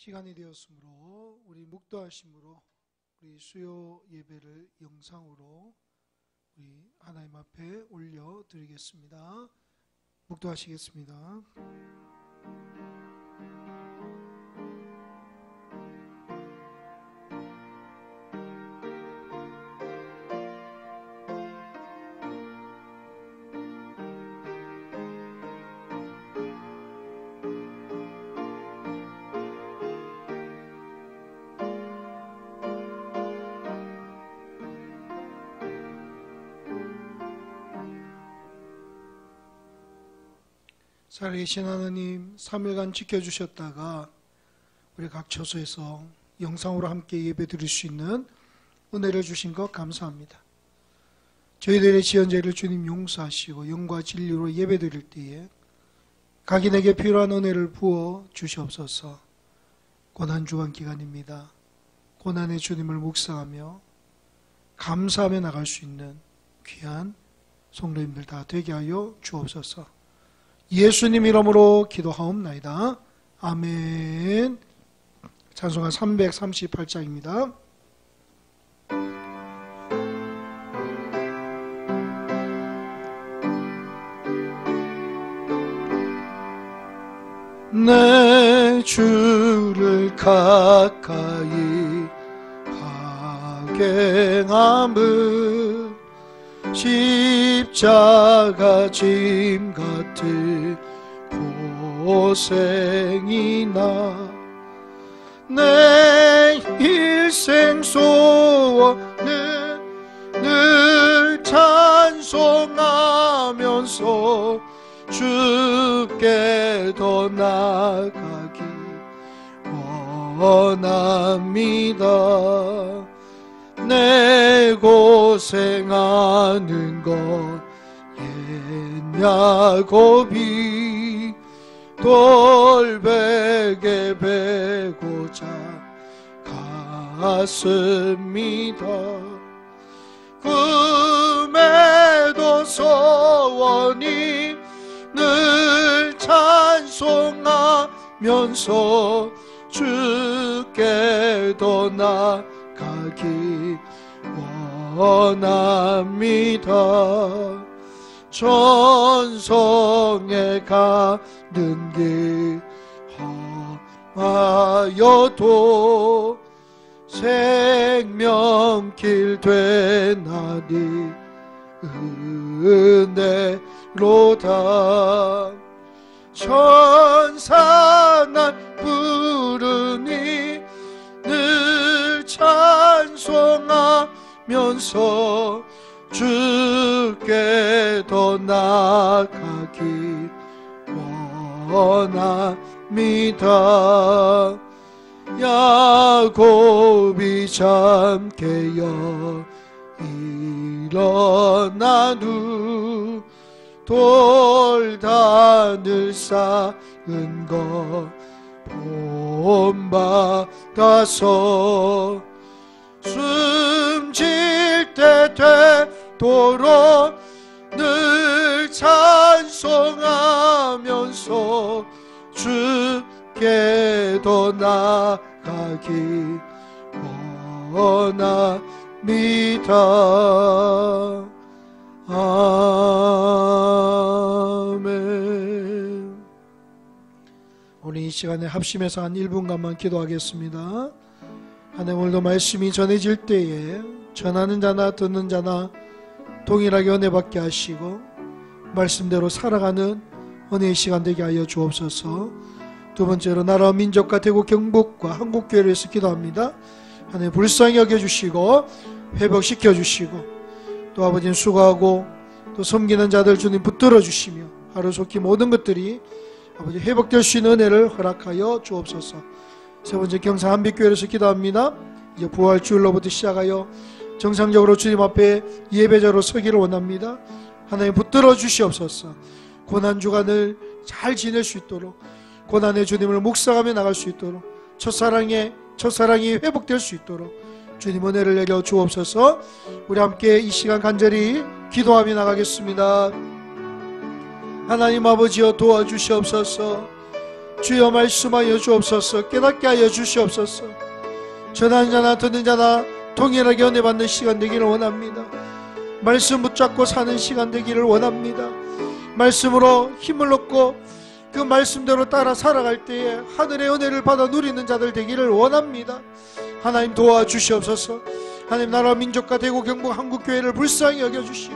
시간이 되었으므로 우리 묵도하심으로 우리 수요 예배를 영상으로 우리 하나님 앞에 올려드리겠습니다. 묵도하시겠습니다. 살아계신 하나님, 3일간 지켜주셨다가 우리 각 처소에서 영상으로 함께 예배 드릴 수 있는 은혜를 주신 것 감사합니다. 저희들의 지연죄를 주님 용서하시고 영과 진리로 예배 드릴 때에 각인에게 필요한 은혜를 부어 주시옵소서. 고난주간 기간입니다. 고난의 주님을 묵상하며 감사하며 나갈 수 있는 귀한 성도님들 다 되게 하여 주옵소서. 예수님 이름으로 기도하옵나이다. 아멘. 찬송가 338장입니다. 내 주를 가까이 학행함은 십자가 짐 같은 고생이나 내 일생 소원은 늘 찬송하면서 주께 더 나아가기 원합니다. 내 고생하는 것 옛 야곱이 돌베개 베고자 갔습니다. 꿈에도 소원이 늘 찬송하면서 주께 더 나아가기 원합니다. 천성에 가는 길 험하여도 생명길 되나니 은혜로다. 천사 날 부르니 늘 찬송하면서 주께 더 나아가기 원합니다. 야곱이 잠 깨어 일어난 후 돌단을 쌓은 것 본받아서 숨질 때 되도록 늘 찬송하면서 주께 더 나아가기 원합니다. 아멘. 우리 이 시간에 합심해서 한 1분간만 기도하겠습니다. 하나님, 오늘도 말씀이 전해질 때에 전하는 자나 듣는 자나 동일하게 은혜 받게 하시고 말씀대로 살아가는 은혜의 시간 되게 하여 주옵소서. 두 번째로 나라와 민족과 대구 경북과 한국교회를 위해서 기도합니다. 하나님, 불쌍히 여겨주시고 회복시켜 주시고 또 아버지는 수고하고 또 섬기는 자들 주님 붙들어 주시며 하루속히 모든 것들이 아버지 회복될 수 있는 은혜를 허락하여 주옵소서. 세 번째, 경상 한빛교회에서 기도합니다. 이제 부활주일로부터 시작하여 정상적으로 주님 앞에 예배자로 서기를 원합니다. 하나님 붙들어 주시옵소서. 고난주간을 잘 지낼 수 있도록, 고난의 주님을 묵상하며 나갈 수 있도록, 첫사랑이 회복될 수 있도록 주님 은혜를 내려 주옵소서. 우리 함께 이 시간 간절히 기도하며 나가겠습니다. 하나님 아버지여 도와주시옵소서. 주여 말씀하여 주옵소서. 깨닫게 하여 주시옵소서. 전하는 자나 듣는 자나 동일하게 은혜 받는 시간 되기를 원합니다. 말씀 붙잡고 사는 시간 되기를 원합니다. 말씀으로 힘을 얻고 그 말씀대로 따라 살아갈 때에 하늘의 은혜를 받아 누리는 자들 되기를 원합니다. 하나님 도와주시옵소서. 하나님 나라 민족과 대구 경북 한국교회를 불쌍히 여겨주시고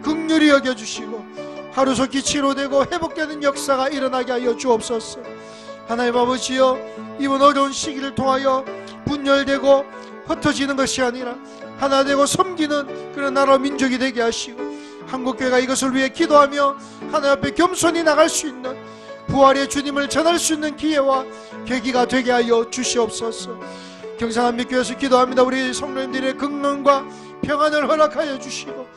긍휼히 여겨주시고 하루속히 치료되고 회복되는 역사가 일어나게 하여 주옵소서. 하나님 아버지여, 이번 어려운 시기를 통하여 분열되고 흩어지는 것이 아니라 하나 되고 섬기는 그런 나라 민족이 되게 하시고 한국교회가 이것을 위해 기도하며 하나님 앞에 겸손히 나갈 수 있는 부활의 주님을 전할 수 있는 기회와 계기가 되게 하여 주시옵소서. 경상한빛교회에서 기도합니다. 우리 성도님들의 긍휼과 평안을 허락하여 주시고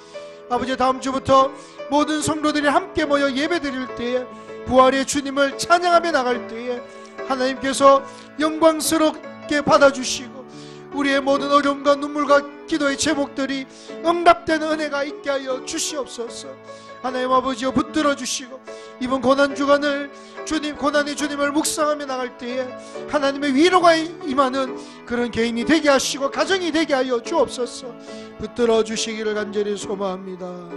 아버지, 다음 주부터 모든 성도들이 함께 모여 예배드릴 때에 부활의 주님을 찬양하며 나갈 때에 하나님께서 영광스럽게 받아주시고 우리의 모든 어려움과 눈물과 기도의 제목들이 응답되는 은혜가 있게 하여 주시옵소서. 하나님 아버지여, 붙들어 주시고 이번 고난주간을 주님, 고난의 주님을 묵상하며 나갈 때에 하나님의 위로가 임하는 그런 개인이 되게 하시고 가정이 되게 하여 주옵소서. 붙들어 주시기를 간절히 소망합니다.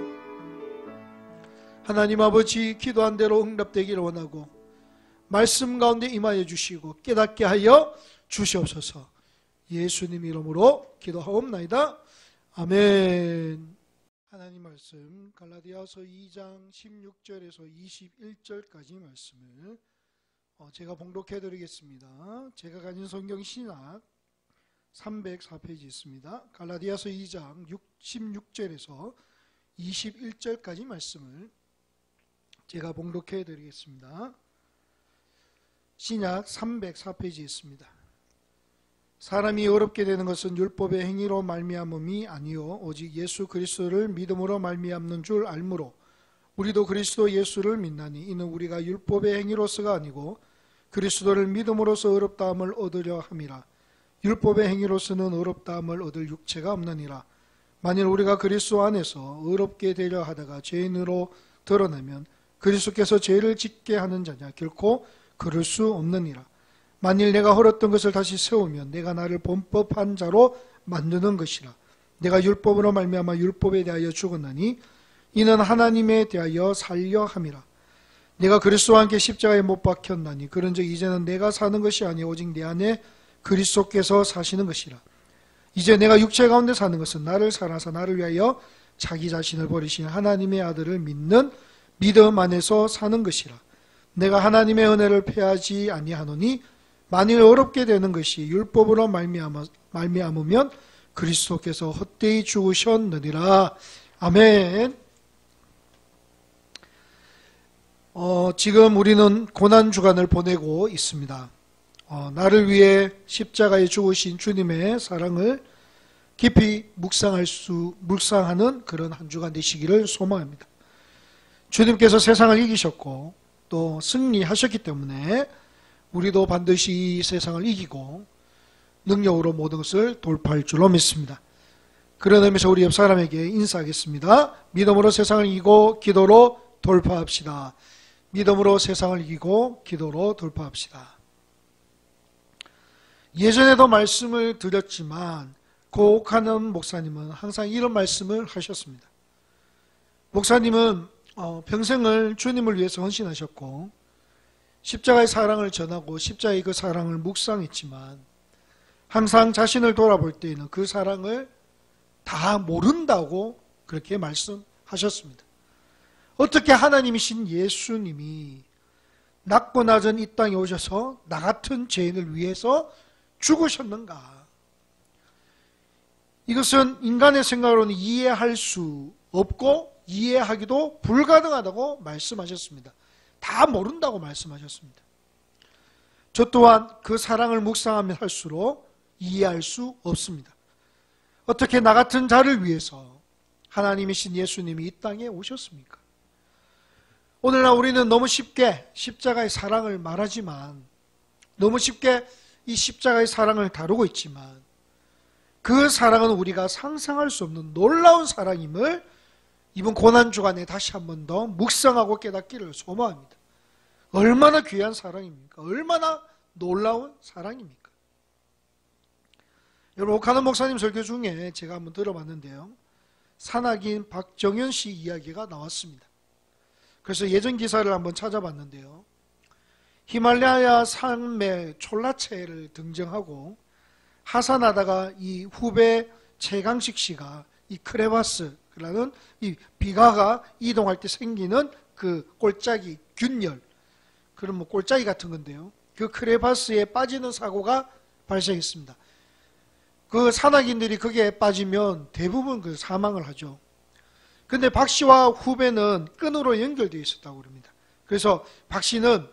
하나님 아버지, 기도한 대로 응답되기를 원하고 말씀 가운데 임하여 주시고 깨닫게 하여 주시옵소서. 예수님 이름으로 기도하옵나이다. 아멘. 하나님 말씀 갈라디아서 2장 16절에서 21절까지 말씀을 제가 봉독해 드리겠습니다. 제가 가진 성경 신약 304페이지 있습니다. 갈라디아서 2장 16절에서 21절까지 말씀을 제가 봉독해 드리겠습니다. 신약 304페이지 있습니다. 사람이 어렵게 되는 것은 율법의 행위로 말미암음이 아니요 오직 예수 그리스도를 믿음으로 말미암는 줄 알므로 우리도 그리스도 예수를 믿나니 이는 우리가 율법의 행위로서가 아니고 그리스도를 믿음으로써 의롭다함을 얻으려 함이라. 율법의 행위로서는 의롭다함을 얻을 육체가 없느니라. 만일 우리가 그리스도 안에서 의롭게 되려 하다가 죄인으로 드러나면 그리스도께서 죄를 짓게 하는 자냐? 결코 그럴 수 없느니라. 만일 내가 헐었던 것을 다시 세우면 내가 나를 범법한 자로 만드는 것이라. 내가 율법으로 말미암아 율법에 대하여 죽었나니 이는 하나님에 대하여 살려 함이라. 내가 그리스도와 함께 십자가에 못 박혔나니 그런즉 이제는 내가 사는 것이 아니요 오직 내 안에 그리스도께서 사시는 것이라. 이제 내가 육체 가운데 사는 것은 나를 사랑하사 나를 위하여 자기 자신을 버리신 하나님의 아들을 믿는 믿음 안에서 사는 것이라. 내가 하나님의 은혜를 패하지 아니하노니 만일 어렵게 되는 것이 율법으로 말미암으면 그리스도께서 헛되이 죽으셨느니라. 아멘. 지금 우리는 고난주간을 보내고 있습니다. 나를 위해 십자가에 죽으신 주님의 사랑을 깊이 묵상하는 그런 한 주간 되시기를 소망합니다. 주님께서 세상을 이기셨고 또 승리하셨기 때문에 우리도 반드시 이 세상을 이기고 능력으로 모든 것을 돌파할 줄로 믿습니다. 그런 의미에서 우리 옆 사람에게 인사하겠습니다. 믿음으로 세상을 이기고 기도로 돌파합시다. 믿음으로 세상을 이기고 기도로 돌파합시다. 예전에도 말씀을 드렸지만 고옥하는 목사님은 항상 이런 말씀을 하셨습니다. 목사님은 평생을 주님을 위해서 헌신하셨고 십자가의 사랑을 전하고 십자가의 그 사랑을 묵상했지만 항상 자신을 돌아볼 때에는 그 사랑을 다 모른다고 그렇게 말씀하셨습니다. 어떻게 하나님이신 예수님이 낮고 낮은 이 땅에 오셔서 나 같은 죄인을 위해서 죽으셨는가? 이것은 인간의 생각으로는 이해할 수 없고 이해하기도 불가능하다고 말씀하셨습니다. 다 모른다고 말씀하셨습니다. 저 또한 그 사랑을 묵상하면 할수록 이해할 수 없습니다. 어떻게 나 같은 자를 위해서 하나님이신 예수님이 이 땅에 오셨습니까? 오늘날 우리는 너무 쉽게 십자가의 사랑을 말하지만 너무 쉽게 이 십자가의 사랑을 다루고 있지만 그 사랑은 우리가 상상할 수 없는 놀라운 사랑임을 이번 고난주간에 다시 한 번 더 묵상하고 깨닫기를 소망합니다. 얼마나 귀한 사랑입니까? 얼마나 놀라운 사랑입니까? 여러분, 오카노 목사님 설교 중에 제가 한번 들어봤는데요, 산악인 박정현 씨 이야기가 나왔습니다. 그래서 예전 기사를 한번 찾아봤는데요, 히말라야 산맥 촐라체를 등정하고 하산하다가 이 후배 최강식 씨가 이 크레바스라는 이 비가가 이동할 때 생기는 그 골짜기 균열, 그런 뭐 골짜기 같은 건데요, 그 크레바스에 빠지는 사고가 발생했습니다. 그 산악인들이 거기에 빠지면 대부분 그 사망을 하죠. 근데 박 씨와 후배는 끈으로 연결되어 있었다고 합니다. 그래서 박 씨는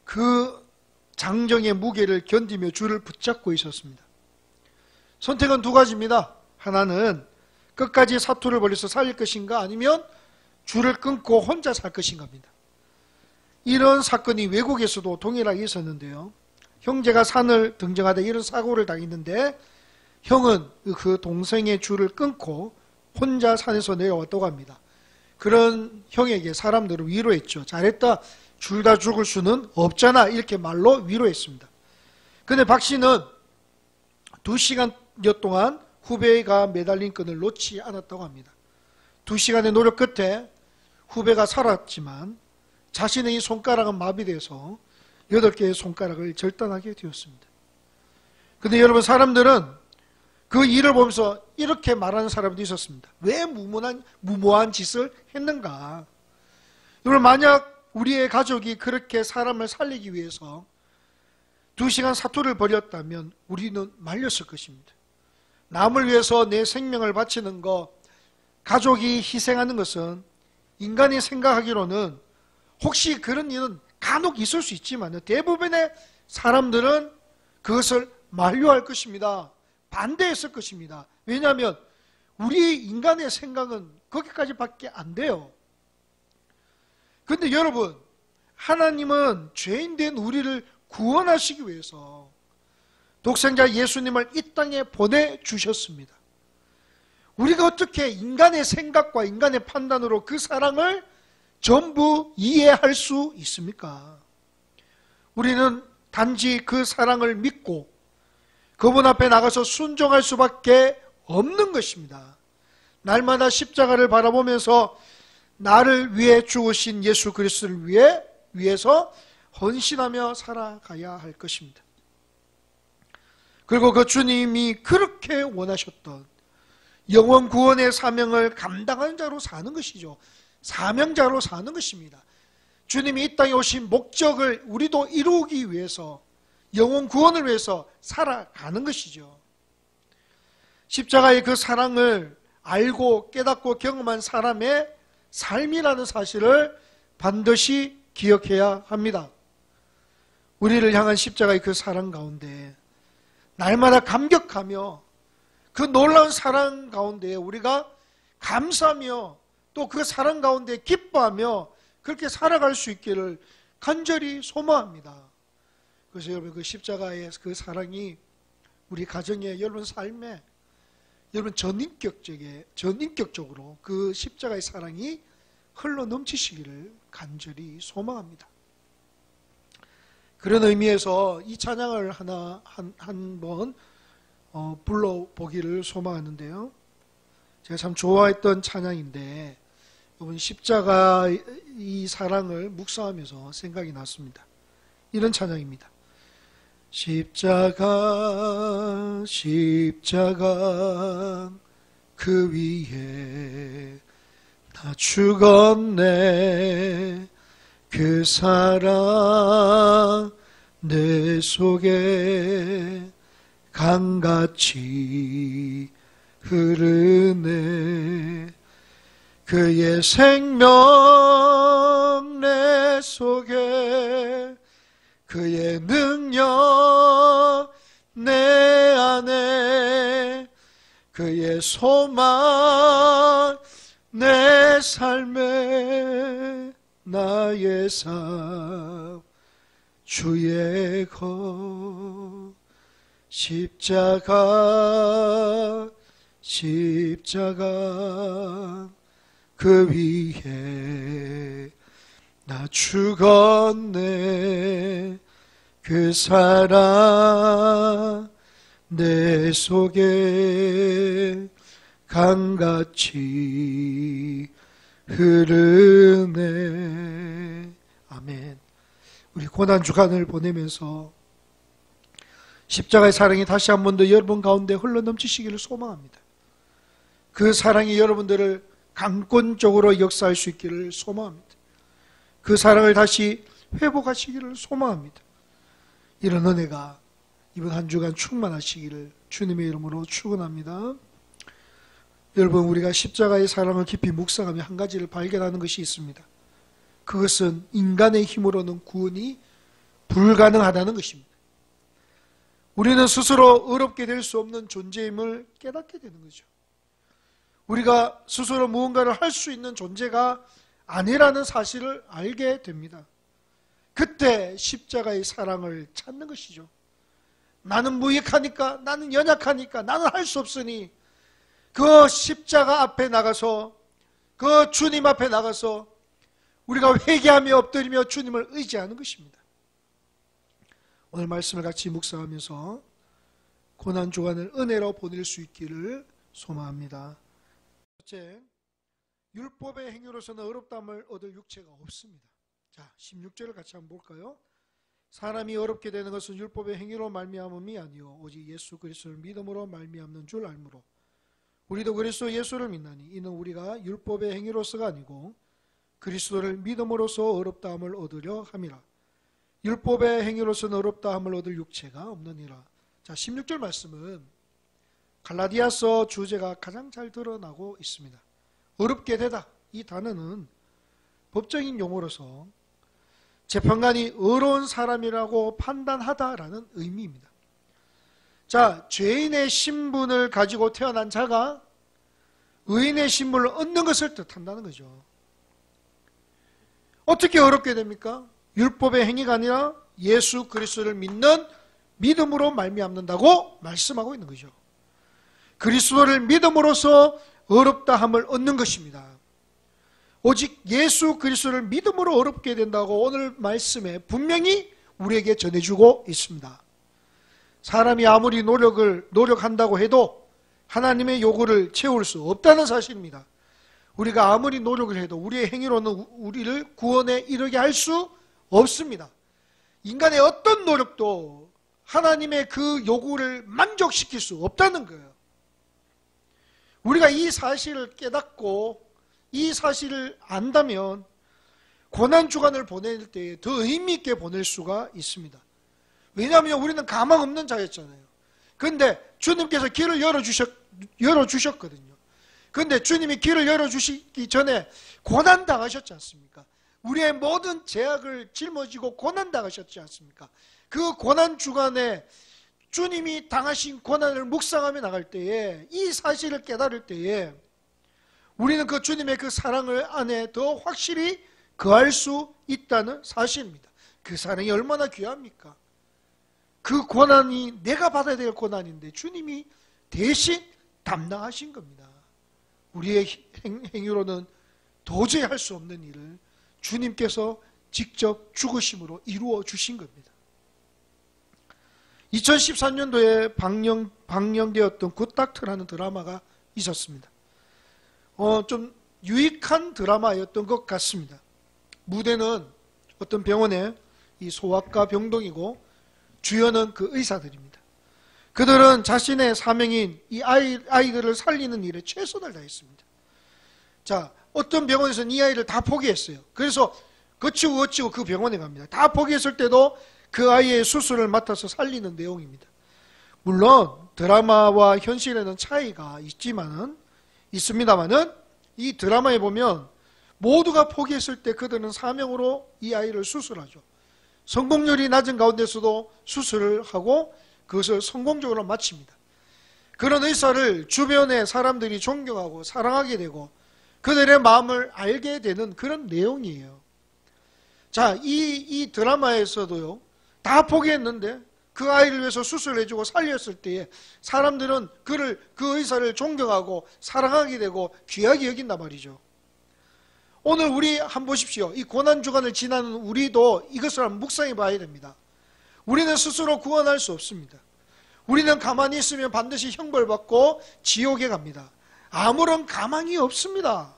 그 장정의 무게를 견디며 줄을 붙잡고 있었습니다. 선택은 두 가지입니다. 하나는 끝까지 사투를 벌여서 살릴 것인가, 아니면 줄을 끊고 혼자 살 것인가입니다. 이런 사건이 외국에서도 동일하게 있었는데요, 형제가 산을 등정하다 이런 사고를 당했는데 형은 그 동생의 줄을 끊고 혼자 산에서 내려왔다고 합니다. 그런 형에게 사람들은 위로했죠. 잘했다, 줄 다 죽을 수는 없잖아, 이렇게 말로 위로했습니다. 근데 박 씨는 2시간여 동안 후배가 매달린 끈을 놓지 않았다고 합니다. 2시간의 노력 끝에 후배가 살았지만 자신의 이 손가락은 마비돼서 8개의 손가락을 절단하게 되었습니다. 근데 여러분, 사람들은 그 일을 보면서 이렇게 말하는 사람도 있었습니다. 왜 무모한 짓을 했는가? 여러분, 만약 우리의 가족이 그렇게 사람을 살리기 위해서 2시간 사투를 벌였다면 우리는 말렸을 것입니다. 남을 위해서 내 생명을 바치는 것, 가족이 희생하는 것은 인간이 생각하기로는 혹시 그런 일은 간혹 있을 수 있지만 대부분의 사람들은 그것을 만류할 것입니다. 반대했을 것입니다. 왜냐하면 우리 인간의 생각은 거기까지밖에 안 돼요. 그런데 여러분, 하나님은 죄인된 우리를 구원하시기 위해서 독생자 예수님을 이 땅에 보내주셨습니다. 우리가 어떻게 인간의 생각과 인간의 판단으로 그 사랑을 전부 이해할 수 있습니까? 우리는 단지 그 사랑을 믿고 그분 앞에 나가서 순종할 수밖에 없는 것입니다. 날마다 십자가를 바라보면서 나를 위해 죽으신 예수 그리스도를 위해서 헌신하며 살아가야 할 것입니다. 그리고 그 주님이 그렇게 원하셨던 영원 구원의 사명을 감당하는 자로 사는 것이죠. 사명자로 사는 것입니다. 주님이 이 땅에 오신 목적을 우리도 이루기 위해서, 영원 구원을 위해서 살아가는 것이죠. 십자가의 그 사랑을 알고 깨닫고 경험한 사람의 삶이라는 사실을 반드시 기억해야 합니다. 우리를 향한 십자가의 그 사랑 가운데 날마다 감격하며 그 놀라운 사랑 가운데 우리가 감사하며 또 그 사랑 가운데 기뻐하며 그렇게 살아갈 수 있기를 간절히 소망합니다. 그래서 여러분, 그 십자가의 그 사랑이 우리 가정에, 여러분 삶에, 여러분 전인격적으로 그 십자가의 사랑이 흘러 넘치시기를 간절히 소망합니다. 그런 의미에서 이 찬양을 한번 불러보기를 소망하는데요, 제가 참 좋아했던 찬양인데 이번 십자가 이 사랑을 묵상하면서 생각이 났습니다. 이런 찬양입니다. 십자가 십자가 그 위에 나 죽었네. 그 사랑 내 속에 강같이 흐르네. 그의 생명 내 속에, 그의 능력 내 안에, 그의 소망 내 삶에, 나의 삶 주의 것. 십자가 십자가 그 위에 나 죽었네. 그 사랑 내 속에 강같이 흐르네. 아멘. 우리 고난주간을 보내면서 십자가의 사랑이 다시 한 번 더 여러분 가운데 흘러넘치시기를 소망합니다. 그 사랑이 여러분들을 강권적으로 역사할 수 있기를 소망합니다. 그 사랑을 다시 회복하시기를 소망합니다. 이런 은혜가 이번 한 주간 충만하시기를 주님의 이름으로 축원합니다. 여러분, 우리가 십자가의 사랑을 깊이 묵상하며 한 가지를 발견하는 것이 있습니다. 그것은 인간의 힘으로는 구원이 불가능하다는 것입니다. 우리는 스스로 어렵게 될 수 없는 존재임을 깨닫게 되는 거죠. 우리가 스스로 무언가를 할 수 있는 존재가 아니라는 사실을 알게 됩니다. 그때 십자가의 사랑을 찾는 것이죠. 나는 무익하니까, 나는 연약하니까, 나는 할 수 없으니 그 십자가 앞에 나가서, 그 주님 앞에 나가서 우리가 회개하며 엎드리며 주님을 의지하는 것입니다. 오늘 말씀을 같이 묵상하면서 고난주간을 은혜로 보낼 수 있기를 소망합니다. 첫째, 율법의 행위로서는 어렵다함을 얻을 육체가 없습니다. 자, 16절을 같이 한번 볼까요? 사람이 어렵게 되는 것은 율법의 행위로 말미암음이 아니요 오직 예수 그리스도를 믿음으로 말미암는 줄 알므로 우리도 그리스도 예수를 믿나니 이는 우리가 율법의 행위로서가 아니고 그리스도를 믿음으로써 어렵다함을 얻으려 함이라. 율법의 행위로서는 어렵다함을 얻을 육체가 없느니라. 자, 16절 말씀은 갈라디아서 주제가 가장 잘 드러나고 있습니다. 어렵게 되다, 이 단어는 법적인 용어로서 재판관이 의로운 사람이라고 판단하다라는 의미입니다. 자, 죄인의 신분을 가지고 태어난 자가 의인의 신분을 얻는 것을 뜻한다는 거죠. 어떻게 어렵게 됩니까? 율법의 행위가 아니라 예수 그리스도를 믿는 믿음으로 말미암는다고 말씀하고 있는 거죠. 그리스도를 믿음으로써 어렵다함을 얻는 것입니다. 오직 예수 그리스도를 믿음으로 어렵게 된다고 오늘 말씀에 분명히 우리에게 전해주고 있습니다. 사람이 아무리 노력한다고 해도 하나님의 요구를 채울 수 없다는 사실입니다. 우리가 아무리 노력을 해도 우리의 행위로는 우리를 구원에 이르게 할 수 없습니다. 인간의 어떤 노력도 하나님의 그 요구를 만족시킬 수 없다는 거예요. 우리가 이 사실을 깨닫고 이 사실을 안다면 고난주간을 보낼 때에 더 의미 있게 보낼 수가 있습니다. 왜냐하면 우리는 가망 없는 자였잖아요. 그런데 주님께서 길을 열어주셨거든요. 그런데 주님이 길을 열어주시기 전에 고난당하셨지 않습니까? 우리의 모든 제약을 짊어지고 고난당하셨지 않습니까? 그 고난주간에 주님이 당하신 고난을 묵상하며 나갈 때에 이 사실을 깨달을 때에 우리는 그 주님의 그 사랑을 안에 더 확실히 거할 수 있다는 사실입니다. 그 사랑이 얼마나 귀합니까? 그 고난이 내가 받아야 될 고난인데 주님이 대신 담당하신 겁니다. 우리의 행위로는 도저히 할 수 없는 일을 주님께서 직접 죽으심으로 이루어 주신 겁니다. 2013년도에 방영되었던 굿닥터라는 드라마가 있었습니다. 좀 유익한 드라마였던 것 같습니다. 무대는 어떤 병원의 이 소아과 병동이고 주연은 그 의사들입니다. 그들은 자신의 사명인 이 아이들을 살리는 일에 최선을 다했습니다. 자, 어떤 병원에서는 이 아이를 다 포기했어요. 그래서 거치고 그 병원에 갑니다. 다 포기했을 때도 그 아이의 수술을 맡아서 살리는 내용입니다. 물론 드라마와 현실에는 차이가 있습니다만은 이 드라마에 보면 모두가 포기했을 때 그들은 사명으로 이 아이를 수술하죠. 성공률이 낮은 가운데서도 수술을 하고 그것을 성공적으로 마칩니다. 그런 의사를 주변의 사람들이 존경하고 사랑하게 되고 그들의 마음을 알게 되는 그런 내용이에요. 자, 이 드라마에서도요, 다 포기했는데 그 아이를 위해서 수술해주고 살렸을 때에 사람들은 그 의사를 존경하고 사랑하게 되고 귀하게 여긴단 말이죠. 오늘 우리 한번 보십시오. 이 고난주간을 지나는 우리도 이것을 한번 묵상해 봐야 됩니다. 우리는 스스로 구원할 수 없습니다. 우리는 가만히 있으면 반드시 형벌받고 지옥에 갑니다. 아무런 가망이 없습니다.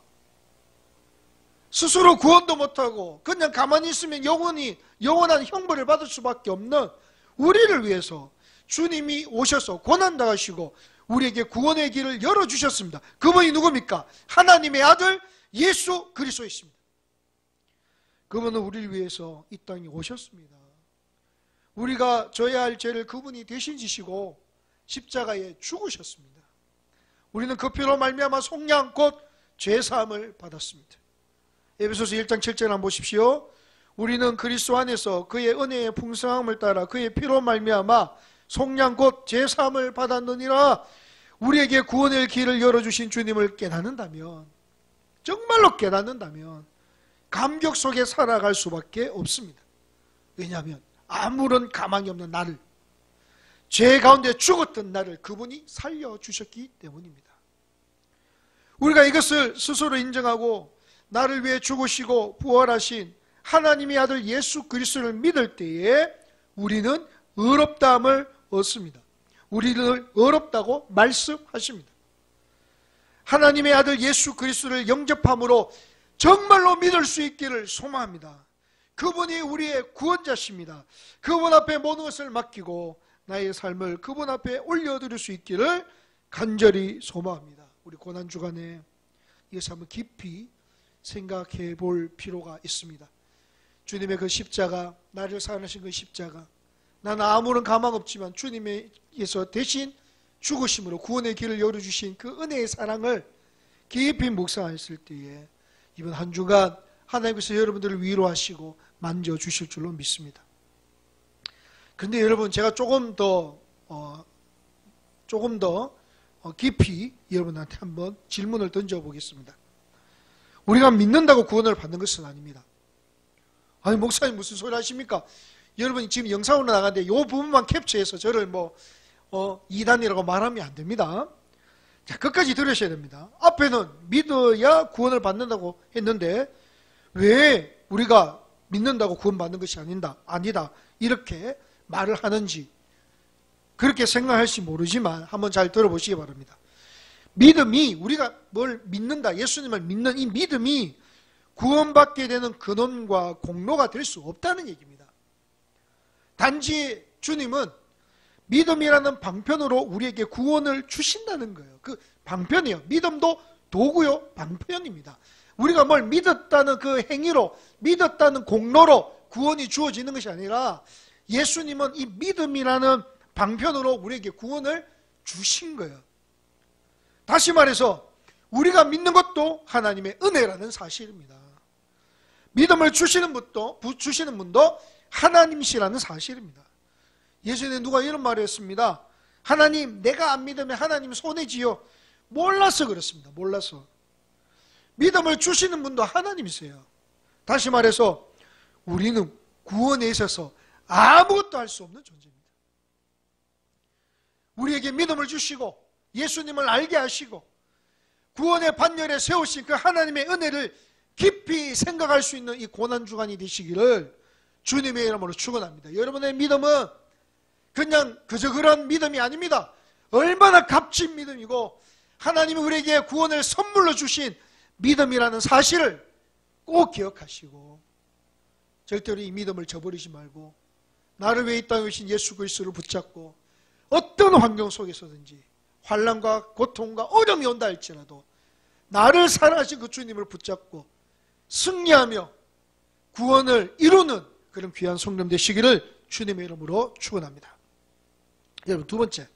스스로 구원도 못하고 그냥 가만히 있으면 영원한 형벌을 받을 수밖에 없는 우리를 위해서 주님이 오셔서 고난당하시고 우리에게 구원의 길을 열어주셨습니다. 그분이 누굽니까? 하나님의 아들 예수 그리스도이십니다. 그분은 우리를 위해서 이 땅에 오셨습니다. 우리가 져야 할 죄를 그분이 대신 지시고 십자가에 죽으셨습니다. 우리는 그 피로 말미암아 속량 곧 죄사함을 받았습니다. 에베소서 1장 7절 한번 보십시오. 우리는 그리스도 안에서 그의 은혜의 풍성함을 따라 그의 피로 말미암아 속량 곧 죄사함을 받았느니라. 우리에게 구원의 길을 열어주신 주님을 깨닫는다면, 정말로 깨닫는다면 감격 속에 살아갈 수밖에 없습니다. 왜냐하면 아무런 가망이 없는 나를, 죄 가운데 죽었던 나를 그분이 살려주셨기 때문입니다. 우리가 이것을 스스로 인정하고 나를 위해 죽으시고 부활하신 하나님의 아들 예수 그리스도를 믿을 때에 우리는 의롭다함을 얻습니다. 우리를 의롭다고 말씀하십니다. 하나님의 아들 예수 그리스도를 영접함으로 정말로 믿을 수 있기를 소망합니다. 그분이 우리의 구원자십니다. 그분 앞에 모든 것을 맡기고 나의 삶을 그분 앞에 올려드릴 수 있기를 간절히 소망합니다. 우리 고난주간에 이것을 한번 깊이 생각해 볼 필요가 있습니다. 주님의 그 십자가, 나를 사랑하신 그 십자가, 나는 아무런 가망 없지만 주님께서 대신 죽으심으로 구원의 길을 열어주신 그 은혜의 사랑을 깊이 묵상했을 때에 이번 한 주간 하나님께서 여러분들을 위로하시고 만져주실 줄로 믿습니다. 그런데 여러분, 제가 조금 더 깊이 여러분한테 한번 질문을 던져보겠습니다. 우리가 믿는다고 구원을 받는 것은 아닙니다. 아니, 목사님 무슨 소리 하십니까? 여러분 지금 영상으로 나가는데 이 부분만 캡처해서 저를 이단이라고 말하면 안 됩니다. 자, 끝까지 들으셔야 됩니다. 앞에는 믿어야 구원을 받는다고 했는데 왜 우리가 믿는다고 구원받는 것이 아니다 이렇게 말을 하는지 그렇게 생각할지 모르지만 한번 잘 들어보시기 바랍니다. 믿음이, 우리가 뭘 믿는다, 예수님을 믿는 이 믿음이 구원받게 되는 근원과 공로가 될 수 없다는 얘기입니다. 단지 주님은 믿음이라는 방편으로 우리에게 구원을 주신다는 거예요. 그 방편이에요. 믿음도 도구요, 방편입니다. 우리가 뭘 믿었다는 그 행위로, 믿었다는 공로로 구원이 주어지는 것이 아니라 예수님은 이 믿음이라는 방편으로 우리에게 구원을 주신 거예요. 다시 말해서 우리가 믿는 것도 하나님의 은혜라는 사실입니다. 믿음을 주시는 분도 하나님이시라는 사실입니다. 예전에 누가 이런 말을 했습니다. 하나님, 내가 안 믿으면 하나님 손해지요. 몰라서 그렇습니다. 몰라서. 믿음을 주시는 분도 하나님이세요. 다시 말해서 우리는 구원에 있어서 아무것도 할 수 없는 존재입니다. 우리에게 믿음을 주시고 예수님을 알게 하시고 구원의 반열에 세우신 그 하나님의 은혜를 깊이 생각할 수 있는 이 고난주간이 되시기를 주님의 이름으로 축원합니다. 여러분의 믿음은 그냥 그저 그런 믿음이 아닙니다. 얼마나 값진 믿음이고 하나님이 우리에게 구원을 선물로 주신 믿음이라는 사실을 꼭 기억하시고 절대로 이 믿음을 저버리지 말고 나를 위해 이 땅에 오신 예수 그리스도를 붙잡고 어떤 환경 속에서든지 환난과 고통과 어려움이 온다 할지라도 나를 사랑하신 그 주님을 붙잡고 승리하며 구원을 이루는 그런 귀한 성령 되시기를 주님의 이름으로 축원합니다. 여러분, 두 번째,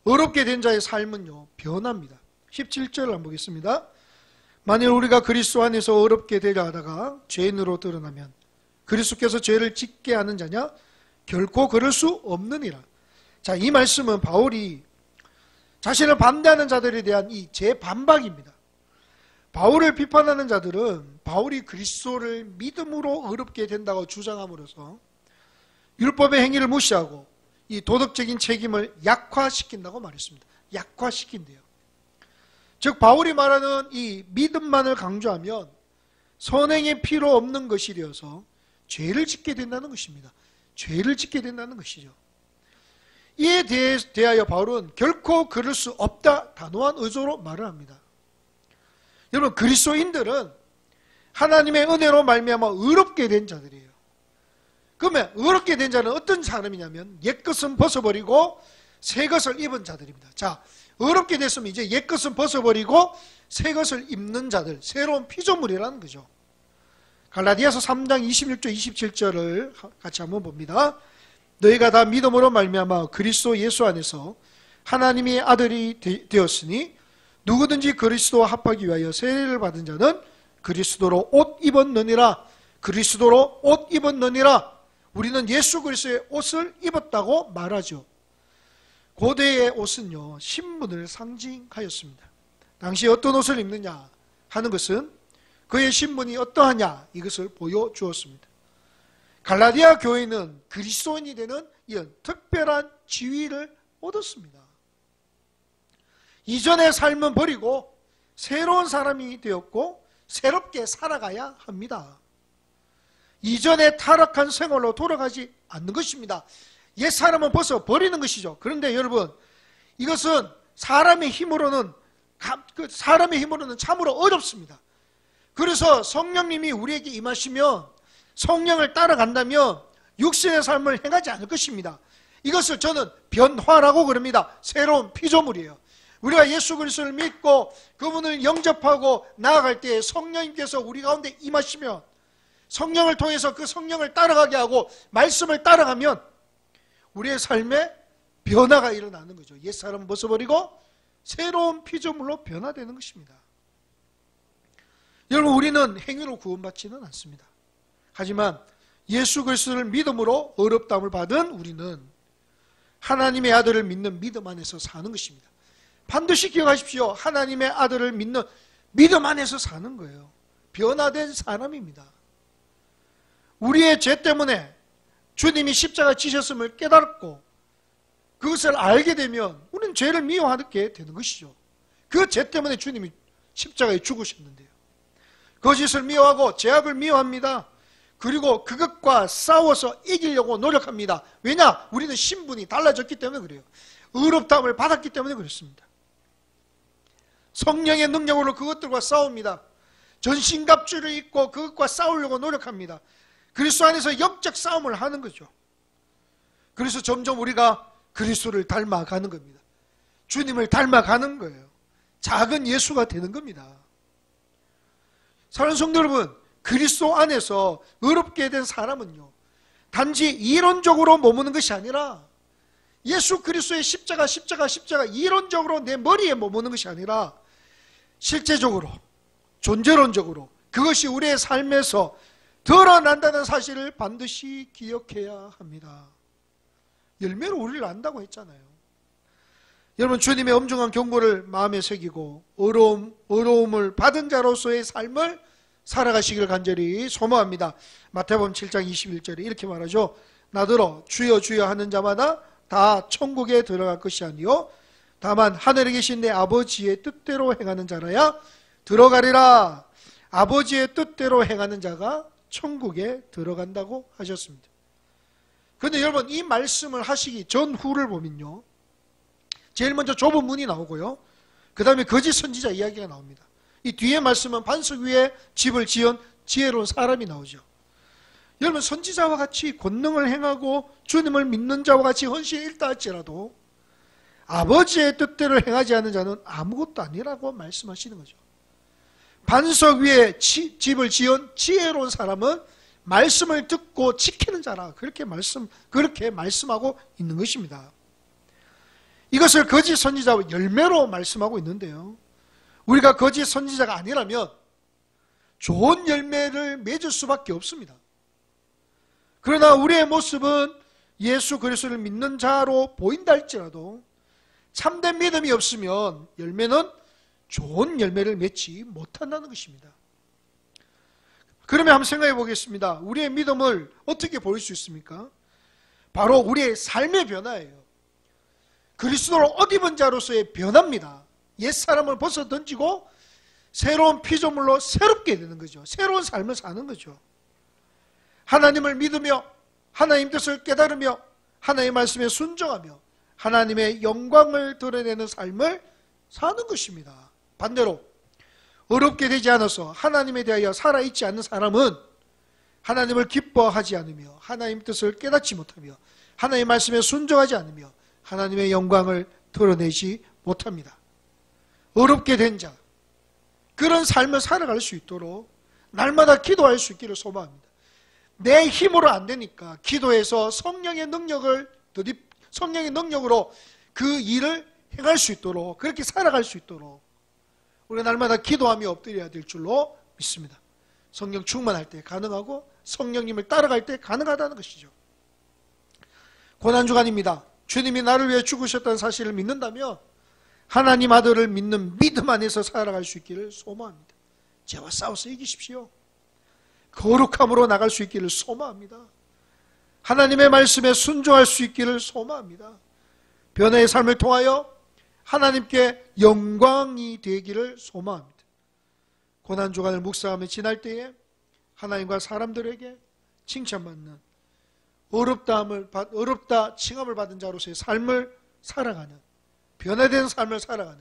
어렵게 된 자의 삶은요 변합니다. 17절을 한번 보겠습니다. 만일 우리가 그리스도 안에서 어렵게 되려 하다가 죄인으로 드러나면 그리스도께서 죄를 짓게 하는 자냐? 결코 그럴 수 없느니라. 자, 이 말씀은 바울이 자신을 반대하는 자들에 대한 이 재반박입니다. 바울을 비판하는 자들은 바울이 그리스도를 믿음으로 어렵게 된다고 주장함으로써 율법의 행위를 무시하고 이 도덕적인 책임을 약화시킨다고 말했습니다. 약화시킨대요. 즉 바울이 말하는 이 믿음만을 강조하면 선행이 필요 없는 것이 되어서 죄를 짓게 된다는 것입니다. 죄를 짓게 된다는 것이죠. 이에 대하여 바울은 결코 그럴 수 없다 단호한 의조로 말을 합니다. 여러분, 그리스도인들은 하나님의 은혜로 말미암아 의롭게 된 자들이에요. 그러면 의롭게 된 자는 어떤 사람이냐면 옛것은 벗어버리고 새것을 입은 자들입니다. 자, 의롭게 됐으면 이제 옛것은 벗어버리고 새것을 입는 자들, 새로운 피조물이라는 거죠. 갈라디아서 3장 26절 27절을 같이 한번 봅니다. 너희가 다 믿음으로 말미암아 그리스도 예수 안에서 하나님의 아들이 되었으니 누구든지 그리스도와 합하기 위하여 세례를 받은 자는 그리스도로 옷 입었느니라. 그리스도로 옷 입었느니라. 우리는 예수 그리스도의 옷을 입었다고 말하죠. 고대의 옷은요, 신분을 상징하였습니다. 당시 어떤 옷을 입느냐 하는 것은 그의 신분이 어떠하냐 이것을 보여주었습니다. 갈라디아 교회는 그리스도인이 되는 이런 특별한 지위를 얻었습니다. 이전의 삶은 버리고 새로운 사람이 되었고 새롭게 살아가야 합니다. 이전의 타락한 생활로 돌아가지 않는 것입니다. 옛 사람은 벌써 버리는 것이죠. 그런데 여러분, 이것은 사람의 힘으로는 참으로 어렵습니다. 그래서 성령님이 우리에게 임하시면 성령을 따라간다면 육신의 삶을 행하지 않을 것입니다. 이것을 저는 변화라고 그럽니다. 새로운 피조물이에요. 우리가 예수 그리스도를 믿고 그분을 영접하고 나아갈 때 성령님께서 우리 가운데 임하시면 성령을 통해서 그 성령을 따라가게 하고 말씀을 따라가면 우리의 삶에 변화가 일어나는 거죠. 옛사람은 벗어버리고 새로운 피조물로 변화되는 것입니다. 여러분, 우리는 행위로 구원받지는 않습니다. 하지만 예수 그리스도를 믿음으로 의롭다함을 받은 우리는 하나님의 아들을 믿는 믿음 안에서 사는 것입니다. 반드시 기억하십시오. 하나님의 아들을 믿는 믿음 안에서 사는 거예요. 변화된 사람입니다. 우리의 죄 때문에 주님이 십자가 지셨음을 깨닫고 그것을 알게 되면 우리는 죄를 미워하게 되는 것이죠. 그 죄 때문에 주님이 십자가에 죽으셨는데요. 거짓을 미워하고 죄악을 미워합니다. 그리고 그것과 싸워서 이기려고 노력합니다. 왜냐? 우리는 신분이 달라졌기 때문에 그래요. 의롭다함을 받았기 때문에 그렇습니다. 성령의 능력으로 그것들과 싸웁니다. 전신갑주를 입고 그것과 싸우려고 노력합니다. 그리스도 안에서 영적 싸움을 하는 거죠. 그래서 점점 우리가 그리스도를 닮아가는 겁니다. 주님을 닮아가는 거예요. 작은 예수가 되는 겁니다. 사랑하는 성도 여러분, 그리스도 안에서 의롭게 된 사람은요, 단지 이론적으로 머무는 것이 아니라 예수 그리스도의 십자가 이론적으로 내 머리에 머무는 것이 아니라 실제적으로, 존재론적으로 그것이 우리의 삶에서 드러난다는 사실을 반드시 기억해야 합니다. 열매로 우리를 안다고 했잖아요. 여러분, 주님의 엄중한 경고를 마음에 새기고 어려움을 받은 자로서의 삶을 살아가시기를 간절히 소망합니다. 마태복음 7장 21절에 이렇게 말하죠. 나더러 주여 주여 하는 자마다 다 천국에 들어갈 것이 아니요 다만 하늘에 계신 내 아버지의 뜻대로 행하는 자라야 들어가리라. 아버지의 뜻대로 행하는 자가 천국에 들어간다고 하셨습니다. 그런데 여러분, 이 말씀을 하시기 전후를 보면요, 제일 먼저 좁은 문이 나오고요, 그 다음에 거짓 선지자 이야기가 나옵니다. 이 뒤에 말씀은 반석 위에 집을 지은 지혜로운 사람이 나오죠. 여러분, 선지자와 같이 권능을 행하고 주님을 믿는 자와 같이 헌신에 일다 할지라도 아버지의 뜻대로 행하지 않는 자는 아무것도 아니라고 말씀하시는 거죠. 반석 위에 집을 지은 지혜로운 사람은 말씀을 듣고 지키는 자라, 그렇게 말씀하고 있는 것입니다. 이것을 거짓 선지자와 열매로 말씀하고 있는데요, 우리가 거짓 선지자가 아니라면 좋은 열매를 맺을 수밖에 없습니다. 그러나 우리의 모습은 예수 그리스도를 믿는 자로 보인다 할지라도 참된 믿음이 없으면 열매는 좋은 열매를 맺지 못한다는 것입니다. 그러면 한번 생각해 보겠습니다. 우리의 믿음을 어떻게 보일 수 있습니까? 바로 우리의 삶의 변화예요. 그리스도로 옷 입은 자로서의 변화입니다. 옛사람을 벗어 던지고 새로운 피조물로 새롭게 되는 거죠. 새로운 삶을 사는 거죠. 하나님을 믿으며 하나님 뜻을 깨달으며 하나님의 말씀에 순종하며 하나님의 영광을 드러내는 삶을 사는 것입니다. 반대로 어렵게 되지 않아서 하나님에 대하여 살아있지 않는 사람은 하나님을 기뻐하지 않으며 하나님 뜻을 깨닫지 못하며 하나님의 말씀에 순종하지 않으며 하나님의 영광을 드러내지 못합니다. 어렵게 된 자, 그런 삶을 살아갈 수 있도록 날마다 기도할 수 있기를 소망합니다. 내 힘으로 안 되니까 기도해서 성령의 능력으로 그 일을 행할 수 있도록, 그렇게 살아갈 수 있도록 우리가 날마다 기도하며 엎드려야 될 줄로 믿습니다. 성령 충만할 때 가능하고 성령님을 따라갈 때 가능하다는 것이죠. 고난주간입니다. 주님이 나를 위해 죽으셨다는 사실을 믿는다면 하나님 아들을 믿는 믿음 안에서 살아갈 수 있기를 소망합니다. 죄와 싸워서 이기십시오. 거룩함으로 나갈 수 있기를 소망합니다. 하나님의 말씀에 순종할 수 있기를 소망합니다. 변화의 삶을 통하여 하나님께 영광이 되기를 소망합니다. 고난주간을 묵상하며 지날 때에 하나님과 사람들에게 칭찬받는 어렵다 칭함을 받은 자로서의 삶을 살아가는, 변화된 삶을 살아가는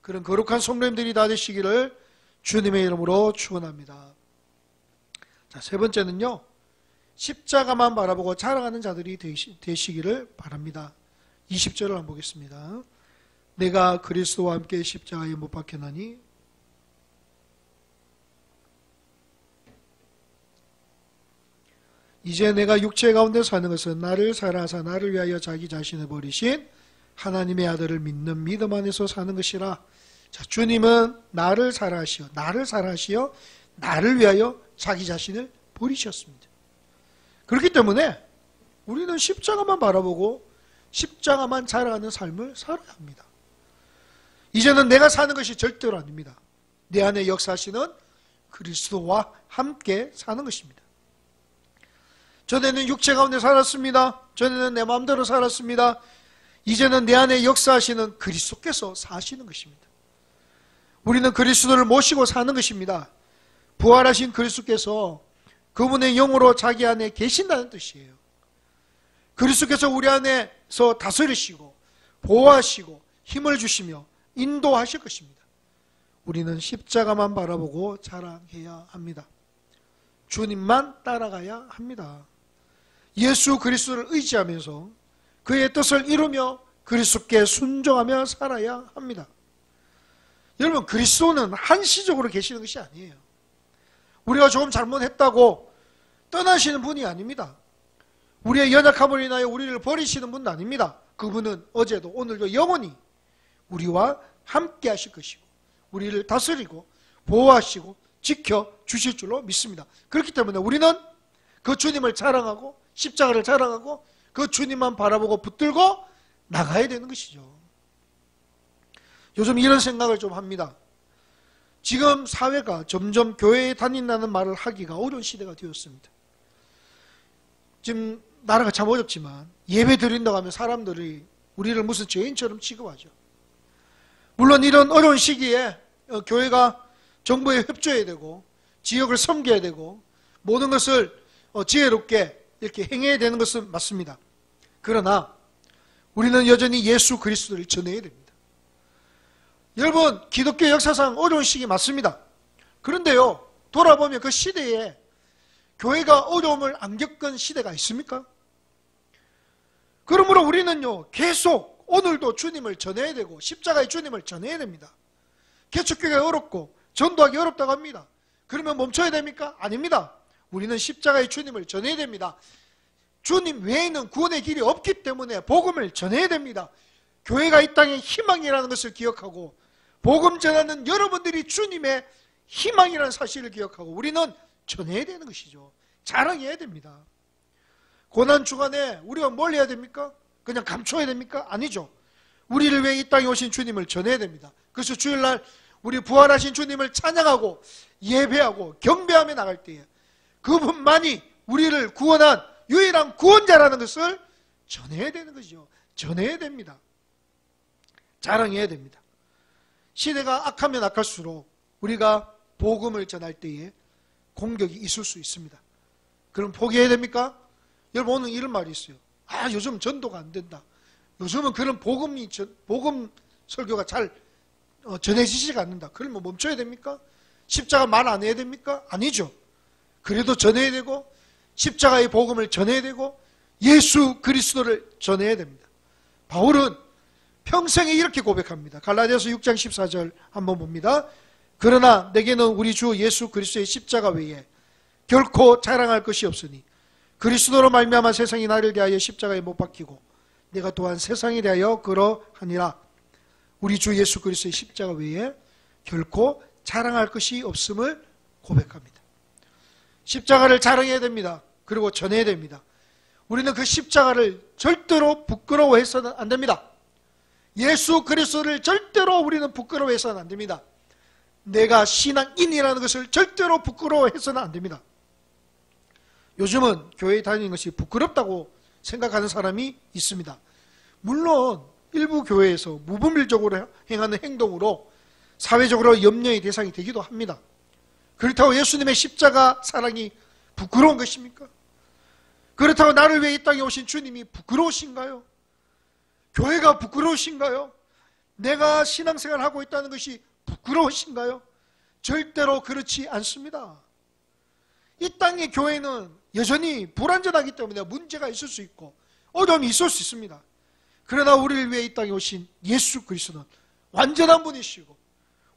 그런 거룩한 성도님들이 다 되시기를 주님의 이름으로 축원합니다. 자, 세 번째는요, 십자가만 바라보고 자랑하는 자들이 되시기를 바랍니다. 20절을 한번 보겠습니다. 내가 그리스도와 함께 십자가에 못 박혔나니 이제 내가 육체 가운데 사는 것은 나를 사랑하사 나를 위하여 자기 자신을 버리신 하나님의 아들을 믿는 믿음 안에서 사는 것이라. 자, 주님은 나를 사랑하시어 나를 위하여 자기 자신을 버리셨습니다. 그렇기 때문에 우리는 십자가만 바라보고 십자가만 자랑하는 삶을 살아야 합니다. 이제는 내가 사는 것이 절대로 아닙니다. 내 안에 역사하시는 그리스도와 함께 사는 것입니다. 전에는 육체 가운데 살았습니다. 전에는 내 마음대로 살았습니다. 이제는 내 안에 역사하시는 그리스도께서 사시는 것입니다. 우리는 그리스도를 모시고 사는 것입니다. 부활하신 그리스도께서 그분의 영으로 자기 안에 계신다는 뜻이에요. 그리스도께서 우리 안에서 다스리시고 보호하시고 힘을 주시며 인도하실 것입니다. 우리는 십자가만 바라보고 자랑해야 합니다. 주님만 따라가야 합니다. 예수 그리스도를 의지하면서 그의 뜻을 이루며 그리스도께 순종하며 살아야 합니다. 여러분, 그리스도는 한시적으로 계시는 것이 아니에요. 우리가 조금 잘못했다고 떠나시는 분이 아닙니다. 우리의 연약함을 인하여 우리를 버리시는 분도 아닙니다. 그분은 어제도 오늘도 영원히 우리와 함께 하실 것이고 우리를 다스리고 보호하시고 지켜주실 줄로 믿습니다. 그렇기 때문에 우리는 그 주님을 자랑하고 십자가를 자랑하고 그 주님만 바라보고 붙들고 나가야 되는 것이죠. 요즘 이런 생각을 좀 합니다. 지금 사회가 점점 교회에 다닌다는 말을 하기가 어려운 시대가 되었습니다. 지금 나라가 참 어렵지만 예배 드린다고 하면 사람들이 우리를 무슨 죄인처럼 취급하죠. 물론 이런 어려운 시기에 교회가 정부에 협조해야 되고 지역을 섬겨야 되고 모든 것을 지혜롭게 이렇게 행해야 되는 것은 맞습니다. 그러나 우리는 여전히 예수 그리스도를 전해야 됩니다. 여러분, 기독교 역사상 어려운 시기 맞습니다. 그런데요, 돌아보면 그 시대에 교회가 어려움을 안 겪은 시대가 있습니까? 그러므로 우리는요, 계속 오늘도 주님을 전해야 되고 십자가의 주님을 전해야 됩니다. 개척교회가 어렵고 전도하기 어렵다고 합니다. 그러면 멈춰야 됩니까? 아닙니다. 우리는 십자가의 주님을 전해야 됩니다. 주님 외에는 구원의 길이 없기 때문에 복음을 전해야 됩니다. 교회가 이 땅의 희망이라는 것을 기억하고 복음 전하는 여러분들이 주님의 희망이라는 사실을 기억하고 우리는 전해야 되는 것이죠. 자랑해야 됩니다. 고난주간에 우리가 뭘 해야 됩니까? 그냥 감춰야 됩니까? 아니죠. 우리를 위해 이 땅에 오신 주님을 전해야 됩니다. 그래서 주일날 우리 부활하신 주님을 찬양하고 예배하고 경배하며 나갈 때에 그분만이 우리를 구원한 유일한 구원자라는 것을 전해야 되는 것이죠. 전해야 됩니다. 자랑해야 됩니다. 시대가 악하면 악할수록 우리가 복음을 전할 때에 공격이 있을 수 있습니다. 그럼 포기해야 됩니까? 여러분, 오늘 이런 말이 있어요. 요즘 전도가 안 된다. 요즘은 그런 복음 설교가 잘 전해지지가 않는다. 그러면 멈춰야 됩니까? 십자가 말 안 해야 됩니까? 아니죠. 그래도 전해야 되고, 십자가의 복음을 전해야 되고, 예수 그리스도를 전해야 됩니다. 바울은 평생에 이렇게 고백합니다. 갈라디아서 6장 14절 한번 봅니다. 그러나 내게는 우리 주 예수 그리스도의 십자가 외에 결코 자랑할 것이 없으니 그리스도로 말미암아 세상이 나를 대하여 십자가에 못 박히고 내가 또한 세상에 대하여 그러하니라. 우리 주 예수 그리스도의 십자가 외에 결코 자랑할 것이 없음을 고백합니다. 십자가를 자랑해야 됩니다. 그리고 전해야 됩니다. 우리는 그 십자가를 절대로 부끄러워해서는 안 됩니다. 예수 그리스도를 절대로 우리는 부끄러워해서는 안 됩니다. 내가 신앙인이라는 것을 절대로 부끄러워해서는 안 됩니다. 요즘은 교회에 다니는 것이 부끄럽다고 생각하는 사람이 있습니다. 물론 일부 교회에서 무분별적으로 행하는 행동으로 사회적으로 염려의 대상이 되기도 합니다. 그렇다고 예수님의 십자가 사랑이 부끄러운 것입니까? 그렇다고 나를 위해 이 땅에 오신 주님이 부끄러우신가요? 교회가 부끄러우신가요? 내가 신앙생활을 하고 있다는 것이 부끄러우신가요? 절대로 그렇지 않습니다. 이 땅의 교회는 여전히 불완전하기 때문에 문제가 있을 수 있고 어려움이 있을 수 있습니다. 그러나 우리를 위해 이 땅에 오신 예수 그리스도는 완전한 분이시고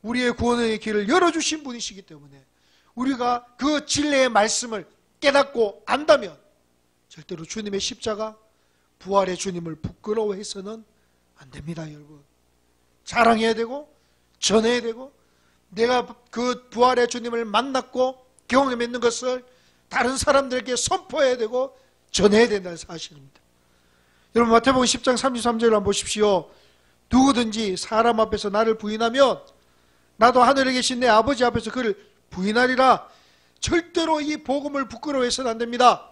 우리의 구원의 길을 열어주신 분이시기 때문에 우리가 그 진리의 말씀을 깨닫고 안다면 절대로 주님의 십자가, 부활의 주님을 부끄러워해서는 안 됩니다. 여러분, 자랑해야 되고 전해야 되고 내가 그 부활의 주님을 만났고 경험했는 것을 다른 사람들에게 선포해야 되고 전해야 된다는 사실입니다. 여러분, 마태복음 10장 33절을 한번 보십시오. 누구든지 사람 앞에서 나를 부인하면 나도 하늘에 계신 내 아버지 앞에서 그를 부인하리라. 절대로 이 복음을 부끄러워해서는 안 됩니다.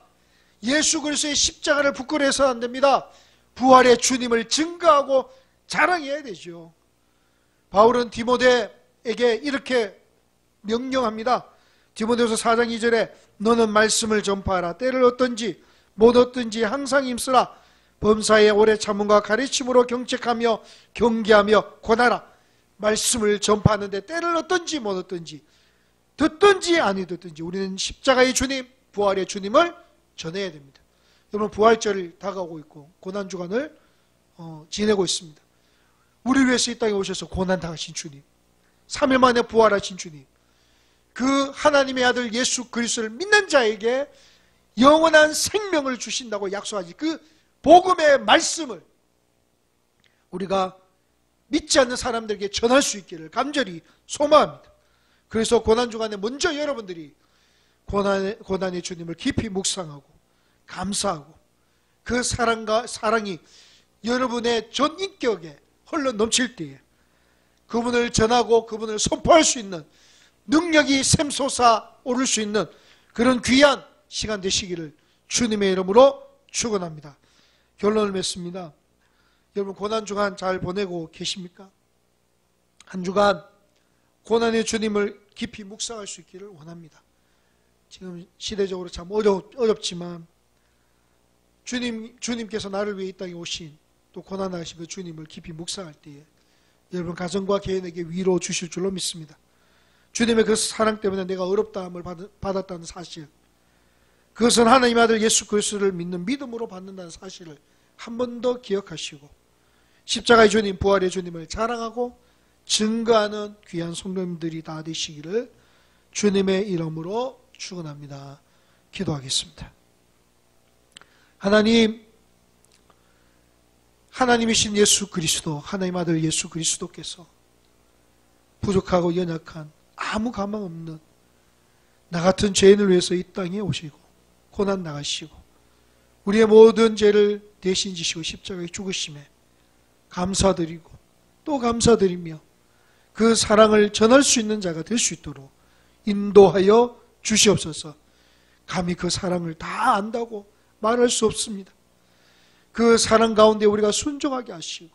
예수 그리스도의 십자가를 부끄러워해서는 안 됩니다. 부활의 주님을 증거하고 자랑해야 되죠. 바울은 디모데에게 이렇게 명령합니다. 디모데후서 4장 2절에 너는 말씀을 전파하라. 때를 얻든지 못 얻든지 항상 힘쓰라. 범사에 오래 참음과 가르침으로 경책하며 경계하며 권하라. 말씀을 전파하는데 때를 얻든지 못 얻든지 듣든지 아니 듣든지 우리는 십자가의 주님, 부활의 주님을 전해야 됩니다. 여러분, 부활절이 다가오고 있고 고난주간을 지내고 있습니다. 우리를 위해서 이 땅에 오셔서 고난당하신 주님, 3일 만에 부활하신 주님, 그 하나님의 아들 예수 그리스도를 믿는 자에게 영원한 생명을 주신다고 약속하지, 그 복음의 말씀을 우리가 믿지 않는 사람들에게 전할 수 있기를 간절히 소망합니다. 그래서 고난주간에 먼저 여러분들이 고난의 주님을 깊이 묵상하고 감사하고 그 사랑이 여러분의 전 인격에 흘러 넘칠 때에 그분을 전하고 그분을 선포할 수 있는 능력이 샘솟아 오를 수 있는 그런 귀한 시간 되시기를 주님의 이름으로 축원합니다. 결론을 맺습니다. 여러분, 고난주간 잘 보내고 계십니까? 한 주간 고난의 주님을 깊이 묵상할 수 있기를 원합니다. 지금 시대적으로 참 어렵지만 주님께서 나를 위해 이 땅에 오신 또 고난하신 그 주님을 깊이 묵상할 때에 여러분 가정과 개인에게 위로 주실 줄로 믿습니다. 주님의 그 사랑 때문에 내가 어렵다함을 받았다는 사실, 그것은 하나님 아들 예수 그리스도를 믿는 믿음으로 받는다는 사실을 한 번 더 기억하시고 십자가의 주님, 부활의 주님을 자랑하고 증거하는 귀한 성도님들이 다 되시기를 주님의 이름으로 축원합니다. 기도하겠습니다. 하나님이신 예수 그리스도, 하나님 아들 예수 그리스도께서 부족하고 연약한 아무 가망 없는 나 같은 죄인을 위해서 이 땅에 오시고 고난 나가시고 우리의 모든 죄를 대신 지시고 십자가에 죽으심에 감사드리고 또 감사드리며 그 사랑을 전할 수 있는 자가 될 수 있도록 인도하여 주시옵소서. 감히 그 사랑을 다 안다고 말할 수 없습니다. 그 사랑 가운데 우리가 순종하게 하시고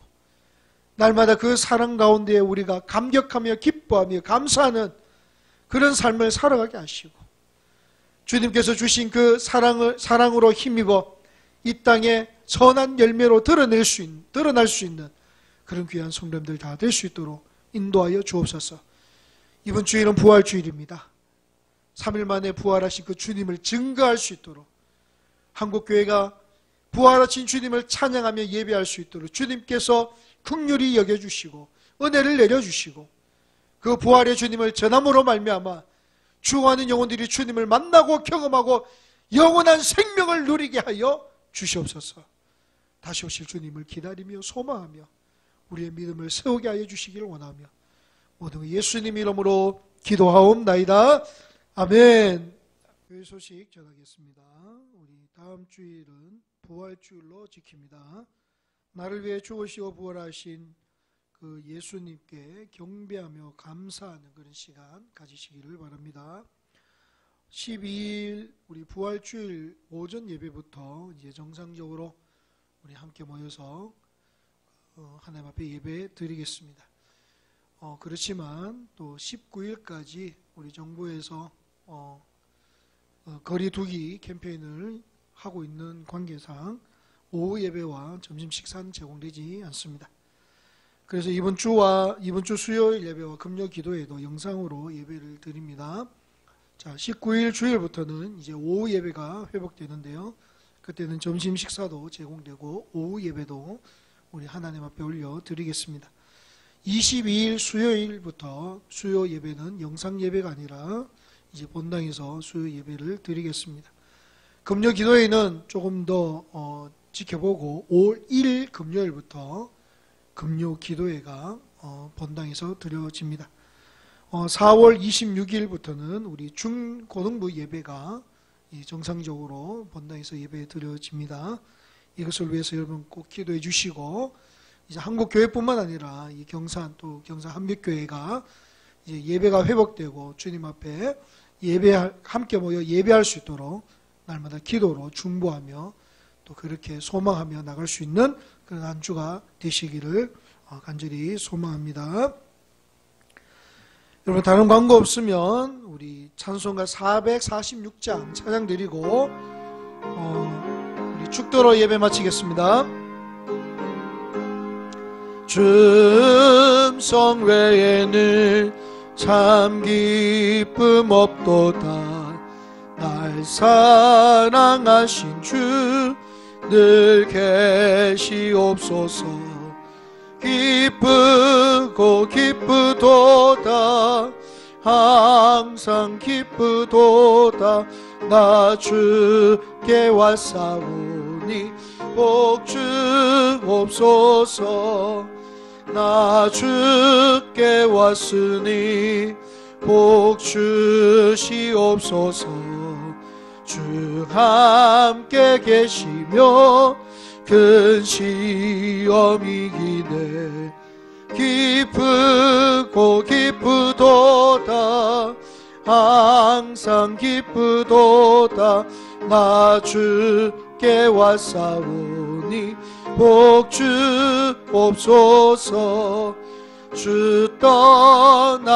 날마다 그 사랑 가운데 우리가 감격하며 기뻐하며 감사하는 그런 삶을 살아가게 하시고 주님께서 주신 그 사랑으로 힘입어 이 땅에 선한 열매로 드러날 수 있는 그런 귀한 성도님들 다 될 수 있도록 인도하여 주옵소서. 이번 주일은 부활주일입니다. 3일 만에 부활하신 그 주님을 증거할 수 있도록 한국교회가 부활하신 주님을 찬양하며 예배할 수 있도록 주님께서 긍휼히 여겨주시고 은혜를 내려주시고 그 부활의 주님을 전함으로 말미암아 죽어가는 영혼들이 주님을 만나고 경험하고 영원한 생명을 누리게 하여 주시옵소서. 다시 오실 주님을 기다리며 소망하며 우리의 믿음을 세우게 하여 주시기를 원하며 모든 예수님 이름으로 기도하옵나이다. 아멘. 교회 소식 전하겠습니다. 우리 다음 주일은 부활주일로 지킵니다. 나를 위해 죽으시고 부활하신 그 예수님께 경배하며 감사하는 그런 시간 가지시기를 바랍니다. 12일 우리 부활주일 오전 예배부터 이제 정상적으로 우리 함께 모여서 하나님 앞에 예배 드리겠습니다. 그렇지만 또 19일까지 우리 정부에서 거리두기 캠페인을 하고 있는 관계상 오후 예배와 점심 식사는 제공되지 않습니다. 그래서 이번 주 수요일 예배와 금요 기도에도 영상으로 예배를 드립니다. 자, 19일 주일부터는 이제 오후 예배가 회복되는데요. 그때는 점심 식사도 제공되고 오후 예배도 우리 하나님 앞에 올려 드리겠습니다. 22일 수요일부터 수요 예배는 영상 예배가 아니라 이제 본당에서 수요 예배를 드리겠습니다. 금요 기도회는 조금 더 지켜보고 5월 1일 금요일부터 금요 기도회가 본당에서 드려집니다. 4월 26일부터는 우리 중고등부 예배가 정상적으로 본당에서 예배 드려집니다. 이것을 위해서 여러분 꼭 기도해 주시고 이제 한국교회뿐만 아니라 이 경산 또 경산 한빛교회가 이제 예배가 회복되고 주님 앞에 함께 모여 예배할 수 있도록 날마다 기도로 중보하며 또 그렇게 소망하며 나갈 수 있는 그런 한 주가 되시기를 간절히 소망합니다. 여러분 다른 광고 없으면 우리 찬송가 446장 찬양 드리고 우리 축도로 예배 마치겠습니다. 춤성 외에는 참 기쁨 없도다. 날 사랑하신 주 늘 계시옵소서. 기쁘고 기쁘도다. 항상 기쁘도다. 나 주께 왔사오니 복 주옵소서. 나 주께 왔으니 복 주시옵소서. 주 함께 계시며 큰 시험이 기네. 기쁘고 기쁘도다. 항상 기쁘도다. 나 주께 왔사오니 복 주옵소서. 주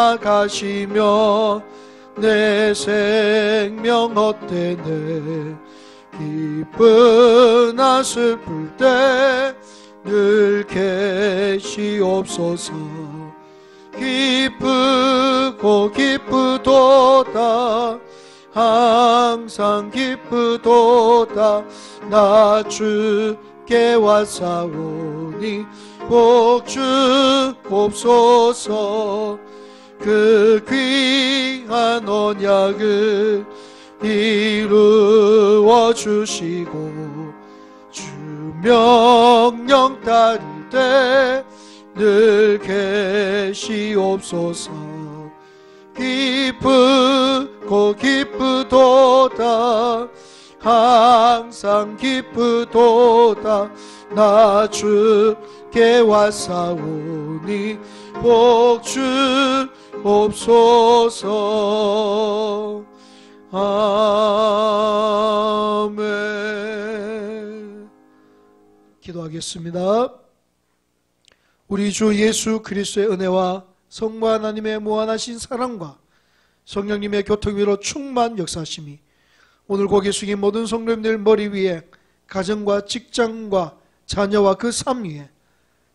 떠나가시며 내 생명 헛되네. 기쁘나 슬플 때 늘 계시옵소서. 기쁘고 기쁘도다. 항상 기쁘도다. 나 주께 왔사오니 복 주옵소서. 그 귀한 언약을 이루어 주시고 주 명령 따를 때 늘 계시옵소서. 기쁘고 기쁘도다. 항상 기쁘도다. 나 주께 왔사오니 복 주옵소서. 아멘. 기도하겠습니다. 우리 주 예수 그리스도의 은혜와 성부 하나님의 무한하신 사랑과 성령님의 교통 위로 충만 역사하심이 오늘 고개 숙인 모든 성도님들 머리 위에 가정과 직장과 자녀와 그 삶 위에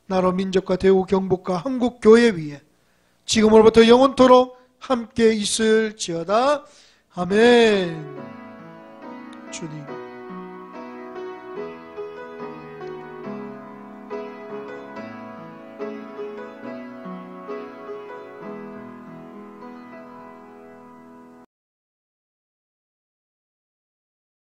나라 민족과 대우 경북과 한국 교회 위에 지금으로부터 영원토록 함께 있을지어다. 아멘. 주님.